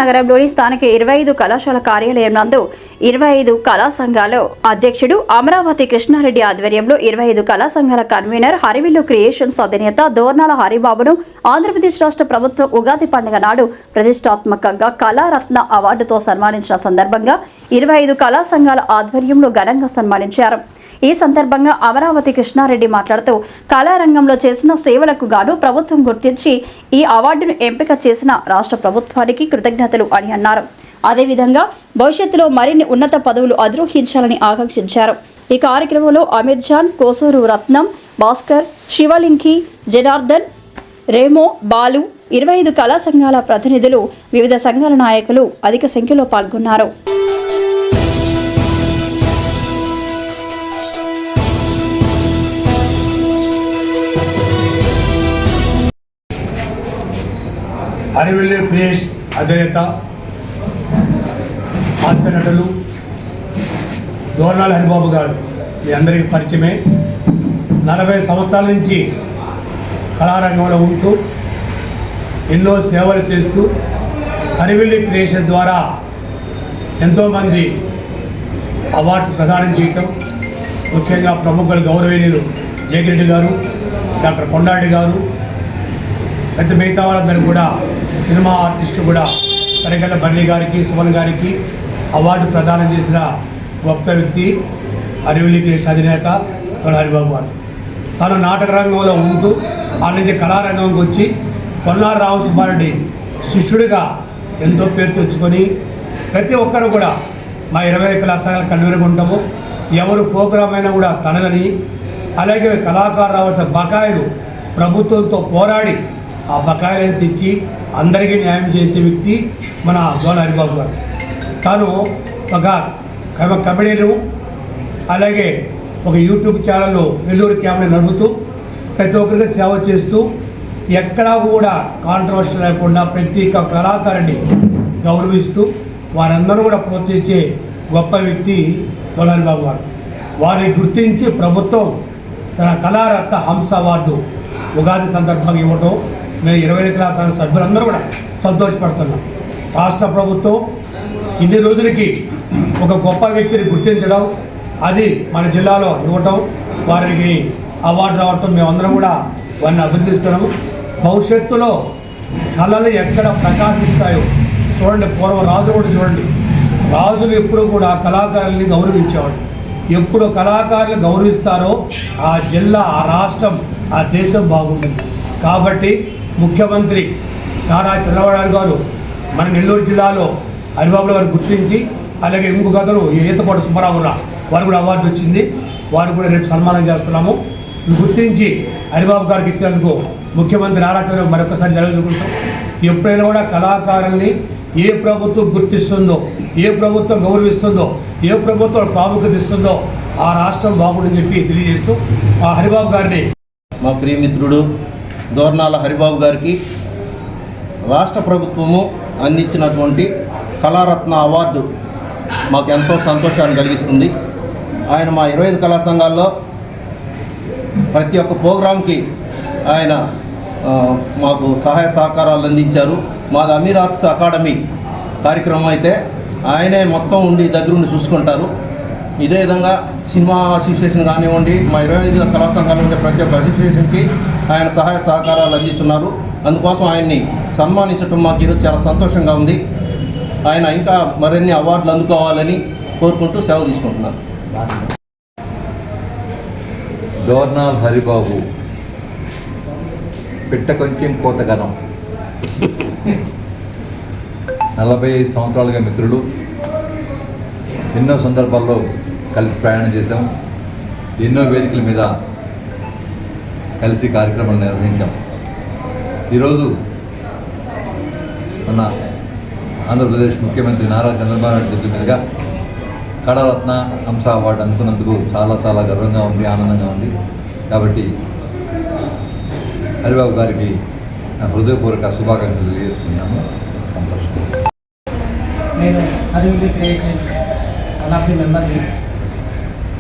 నగరంలోని స్థానిక 25 కళాశాల కార్యాలయం నందు 25 కళా సంఘాల అధ్యక్షుడు అమరావతి కృష్ణారెడ్డి ఆధ్వర్యంలో 25 కళా సంఘాల కన్వీనర్ హరివిల్లు క్రియేషన్స్ అధినేత దోర్నాల హరిబాబును ఆంధ్రప్రదేశ్ రాష్ట్ర ప్రభుత్వం ఉగాది పండుగ నాడు ప్రతిష్టాత్మకంగా కళారత్న అవార్డుతో సన్మానించిన సందర్భంగా 25 కళా సంఘాల ఆధ్వర్యంలో ఘనంగా సన్మానించారు. ఈ సందర్భంగా అమరావతి కృష్ణారెడ్డి మాట్లాడుతూ కళారంగంలో చేసిన సేవలకు గాను ప్రభుత్వం గుర్తించి ఈ అవార్డును ఎంపిక చేసిన రాష్ట్ర ప్రభుత్వానికి కృతజ్ఞతలు అని అన్నారు. అదేవిధంగా భవిష్యత్తులో మరిన్ని ఉన్నత పదవులు అధిరోహించాలని ఆకాంక్షించారు. ఈ కార్యక్రమంలో అమీర్ జాన్, కోసూరు రత్నం, భాస్కర్, శివలింకి, జనార్దన్, రేమో, బాలు, 25 కళా సంఘాల ప్రతినిధులు, వివిధ సంఘాల నాయకులు అధిక సంఖ్యలో పాల్గొన్నారు. హరివిల్లు క్రియేషన్స్ అధినేత హాస్య నటులు దోర్నాల హరిబాబు గారు మీ అందరికీ పరిచయమే. 40 సంవత్సరాల నుంచి కళారంగంలో ఉంటూ ఎన్నో సేవలు చేస్తూ హరివిల్లు క్రియేషన్ ద్వారా ఎంతోమంది అవార్డ్స్ ప్రదానం చేయటం, ముఖ్యంగా ప్రముఖులు గౌరవనీయులు జయగిరెడ్డి గారు, డాక్టర్ కొండారెడ్డి గారు, పెద్ద మిగతా వాళ్ళందరూ కూడా సినిమా ఆర్టిస్టు కూడా కరిగల్ల బర్ని గారికి, సుమన్ గారికి అవార్డు ప్రదానం చేసిన గొప్ప వ్యక్తి హరివిల్లు క్రియేషన్స్ అధినేత హరిబాబు గారు. తాను నాటక రంగంలో ఉంటూ ఆ నుంచి కళారంగంకి వచ్చి పొన్నాల రామసుబ్బారెడ్డి శిష్యుడిగా ఎంతో పేరు తెచ్చుకొని ప్రతి ఒక్కరు కూడా మా 25 కళాశాలలు కన్వీనర్గా ఉంటాము. ఎవరు ప్రోగ్రామ్ అయినా కూడా తనగని, అలాగే కళాకారు రావాల్సిన బకాయిలు ప్రభుత్వంతో పోరాడి ఆ బకాయిలను తెచ్చి అందరికీ న్యాయం చేసే వ్యక్తి మన దోర్నాల హరిబాబు గారు. తాను ఒక కమెడీను, అలాగే ఒక యూట్యూబ్ ఛానల్లో నెల్లూరు క్యాంప్ని నడుపుతూ ప్రతి ఒక్కరికి సేవ చేస్తూ ఎక్కడా కూడా కాంట్రవర్సీ లేకుండా ప్రతి కళాకారుని గౌరవిస్తూ వారందరూ కూడా ప్రోత్సహించే గొప్ప వ్యక్తి దోర్నాల హరిబాబు గారు. వారిని గుర్తించి ప్రభుత్వం తన కళారత్న హంస అవార్డు ఉగాది సందర్భంగా ఇవ్వడం మేము 25 కళాశాల సభ్యులందరూ కూడా సంతోషపడుతున్నాం. రాష్ట్ర ప్రభుత్వం ఇన్ని రోజులకి ఒక గొప్ప వ్యక్తిని గుర్తించడం, అది మన జిల్లాలో ఇవ్వటం, వారికి అవార్డు రావటం మేమందరం కూడా వారిని అభినందిస్తున్నాము. భవిష్యత్తులో కళలు ఎక్కడ ప్రకాశిస్తాయో చూడండి. పూర్వం రాజులు కూడా చూడండి, రాజులు ఎప్పుడు కూడా కళాకారుల్ని గౌరవించేవాడు. ఎప్పుడు కళాకారులు గౌరవిస్తారో ఆ జిల్లా, ఆ రాష్ట్రం, ఆ దేశం బాగుంటుంది. కాబట్టి ముఖ్యమంత్రి నారా చంద్రబాబు నాయుడు గారు మన నెల్లూరు జిల్లాలో హరిబాబుల గారు గుర్తించి, అలాగే ఇంకొక అతను ఈతపాటి సుబ్బారావు వారు కూడా అవార్డు వచ్చింది, వారు కూడా రేపు సన్మానం చేస్తున్నాము. గుర్తించి హరిబాబు గారికి ఇచ్చినందుకు ముఖ్యమంత్రి నారా చంద్రబాబు మరొకసారి నిలబెట్టుకుంటాం. ఎప్పుడైనా కూడా కళాకారుల్ని ఏ ప్రభుత్వం గుర్తిస్తుందో, ఏ ప్రభుత్వం గౌరవిస్తుందో, ఏ ప్రభుత్వం ప్రాముఖ్యత ఇస్తుందో ఆ రాష్ట్రం బాగుంటుందని చెప్పి తెలియజేస్తూ ఆ హరిబాబు గారిని, మా ప్రియమిత్రుడు దోర్నాల హరిబాబు గారికి రాష్ట్ర ప్రభుత్వము అందించినటువంటి కళారత్న అవార్డు మాకు ఎంతో సంతోషాన్ని కలిగిస్తుంది. ఆయన మా 25 కళా సంఘాల్లో ప్రతి ఒక్క ప్రోగ్రాంకి ఆయన మాకు సహాయ సహకారాలు అందించారు. మాది అమీర్ ఆర్ట్స్ అకాడమీ కార్యక్రమం అయితే ఆయనే మొత్తం ఉండి దగ్గరుండి చూసుకుంటారు. ఇదే విధంగా సినిమా అసోసియేషన్ కానివ్వండి, మా 25 కళా సంఘాలు ఉండే ప్రతి ఒక్క అసోసియేషన్కి ఆయన సహాయ సహకారాలు అందించున్నారు. అందుకోసం ఆయన్ని సన్మానించడం మాకు ఈరోజు చాలా సంతోషంగా ఉంది. ఆయన ఇంకా మరిన్ని అవార్డులు అందుకోవాలని కోరుకుంటూ సెలవు తీసుకుంటున్నారు. దోర్నాల హరిబాబు పిట్ట కొంచెం కోతగనం. 45 సంవత్సరాలుగా మిత్రులు, ఎన్నో సందర్భాల్లో కలిసి ప్రయాణం చేశాం, ఎన్నో వేదికల మీద కలిసి కార్యక్రమాలు నిర్వహించాం. ఈరోజు మన ఆంధ్రప్రదేశ్ ముఖ్యమంత్రి నారా చంద్రబాబు నాయుడు చేతుల మీదుగా కళారత్న హంస అవార్డు అందుకున్నందుకు చాలా చాలా గర్వంగా ఉంది, ఆనందంగా ఉంది. కాబట్టి హరిబాబు గారికి నా హృదయపూర్వక శుభాకాంక్షలు తెలియజేసుకున్నాను. సంతోషం. నేను హరివిల్లు క్రియేషన్స్ వన్ ఆఫ్ ది మెంబర్ని.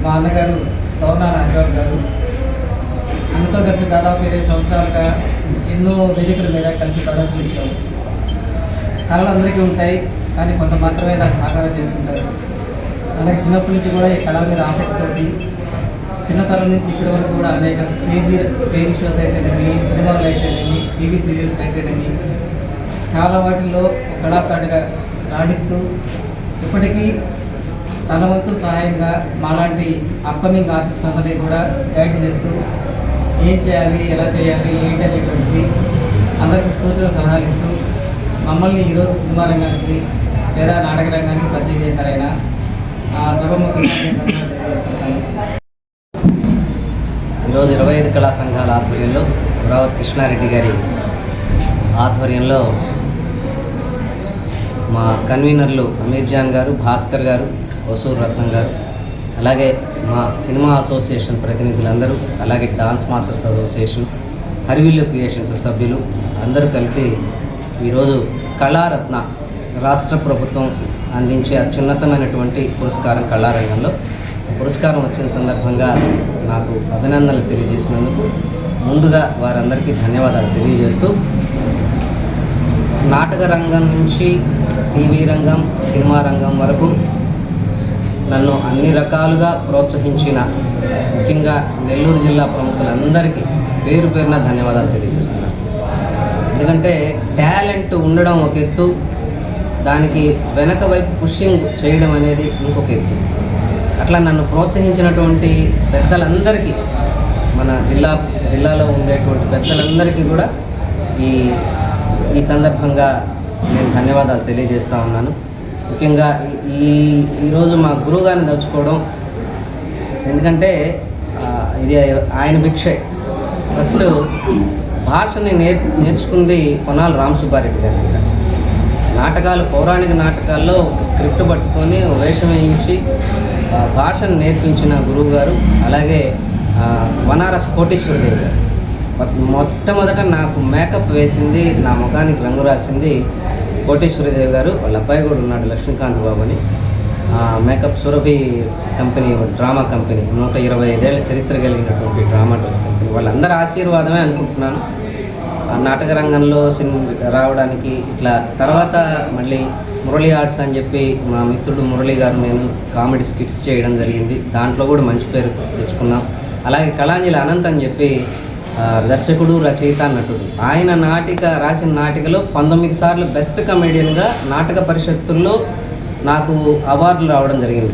మా అన్నగారు దోర్నాల హరిబాబు గారు అన్నతో కలిసి దాదాపు 20 సంవత్సరాలుగా ఎన్నో వేదికల మీద కలిసి ప్రదర్శించాము. కళలు అందరికీ ఉంటాయి, కానీ కొంత మాత్రమే దాన్ని సాకారం చేసుకుంటారు. అలాగే చిన్నప్పటి నుంచి కూడా ఈ కళల మీద ఆసక్తితోటి చిన్నతనం నుంచి ఇప్పటి వరకు కూడా అనేక స్టేజ్ షోస్ అయితేనేమి, సినిమాలు అయితేనేమి, టీవీ సీరియల్స్ అయితేనేమి చాలా వాటిల్లో ఒక కళాకారుడిగా రాణిస్తూ ఇప్పటికీ తన వంతు సహాయంగా మాలాంటి అప్కమింగ్ ఆర్టిస్టులందరినీ కూడా గైడ్ చేస్తూ ఏం చేయాలి, ఎలా చేయాలి, ఏంటి అనేటువంటిది అందరికీ సూచన సలహాలు ఇస్తూ మమ్మల్ని ఈరోజు సినిమా రంగానికి లేదా నాటక రంగానికి పరిచయం చేశారైనా సభముఖంగా తెలియజేసుకుంటాను. ఈరోజు 25 కళా సంఘాల ఆధ్వర్యంలో అమరావతి కృష్ణారెడ్డి గారి ఆధ్వర్యంలో మా కన్వీనర్లు అమీర్ జాన్ గారు, భాస్కర్ గారు, వసూర్ రత్నం గారు, అలాగే మా సినిమా అసోసియేషన్ ప్రతినిధులందరూ, అలాగే డాన్స్ మాస్టర్స్ అసోసియేషన్, హరివిల్లు క్రియేషన్స్ సభ్యులు అందరూ కలిసి ఈరోజు కళారత్న రాష్ట్ర ప్రభుత్వం అందించే అత్యున్నతమైనటువంటి పురస్కారం కళారంగంలో పురస్కారం వచ్చిన సందర్భంగా నాకు అభినందనలు తెలియజేసినందుకు ముందుగా వారందరికీ ధన్యవాదాలు తెలియజేస్తూ, నాటక రంగం నుంచి టీవీ రంగం, సినిమా రంగం వరకు నన్ను అన్ని రకాలుగా ప్రోత్సహించిన ముఖ్యంగా నెల్లూరు జిల్లా ప్రముఖులందరికీ పేరు పేరున ధన్యవాదాలు తెలియజేస్తున్నాను. ఎందుకంటే టాలెంట్ ఉండడం ఒక ఎత్తు, దానికి వెనక వైపు పుషింగ్ చేయడం అనేది ఇంకొక ఎత్తు. అట్లా నన్ను ప్రోత్సహించినటువంటి పెద్దలందరికీ, మన జిల్లాలో ఉండేటువంటి పెద్దలందరికీ కూడా ఈ సందర్భంగా నేను ధన్యవాదాలు తెలియజేస్తూ ఉన్నాను. ముఖ్యంగా ఈరోజు మా గురువు గారిని తలుచుకోవడం, ఎందుకంటే ఇది ఆయన భిక్షే. ఫస్ట్ భాషని నేర్చుకుంది పొన్నాల రామసుబ్బారెడ్డి గారి దగ్గర. నాటకాలు, పౌరాణిక నాటకాల్లో ఒక స్క్రిప్ట్ పట్టుకొని వేషం వేయించి భాషను నేర్పించిన గురువు గారు. అలాగే వనారస్ కోటేశ్వరదేవి గారు మొట్టమొదట నాకు మేకప్ వేసింది, నా ముఖానికి రంగు రాసింది కోటేశ్వరదేవి గారు. వాళ్ళ అబ్బాయి కూడా ఉన్నాడు, లక్ష్మీకాంత్ బాబు అని. Makeup Surabhi company, drama company, 125 ఏళ్ళ చరిత్ర కలిగినటువంటి డ్రామా డ్రెస్ కంపెనీ. వాళ్ళందరి ఆశీర్వాదమే అనుకుంటున్నాను నాటక రంగంలో రావడానికి. ఇట్లా తర్వాత మళ్ళీ మురళీ ఆర్ట్స్ అని చెప్పి మా మిత్రుడు మురళీ గారు, నేను కామెడీ స్కిట్స్ చేయడం జరిగింది. దాంట్లో కూడా మంచి పేరు తెచ్చుకున్నాం. అలాగే కళాంజలి అనంత్ అని చెప్పి దర్శకుడు, రచయిత, నటుడు. ఆయన రాసిన నాటికలో 19 సార్లు బెస్ట్ కమెడియన్గా నాటక పరిషత్తుల్లో నాకు అవార్డులు రావడం జరిగింది.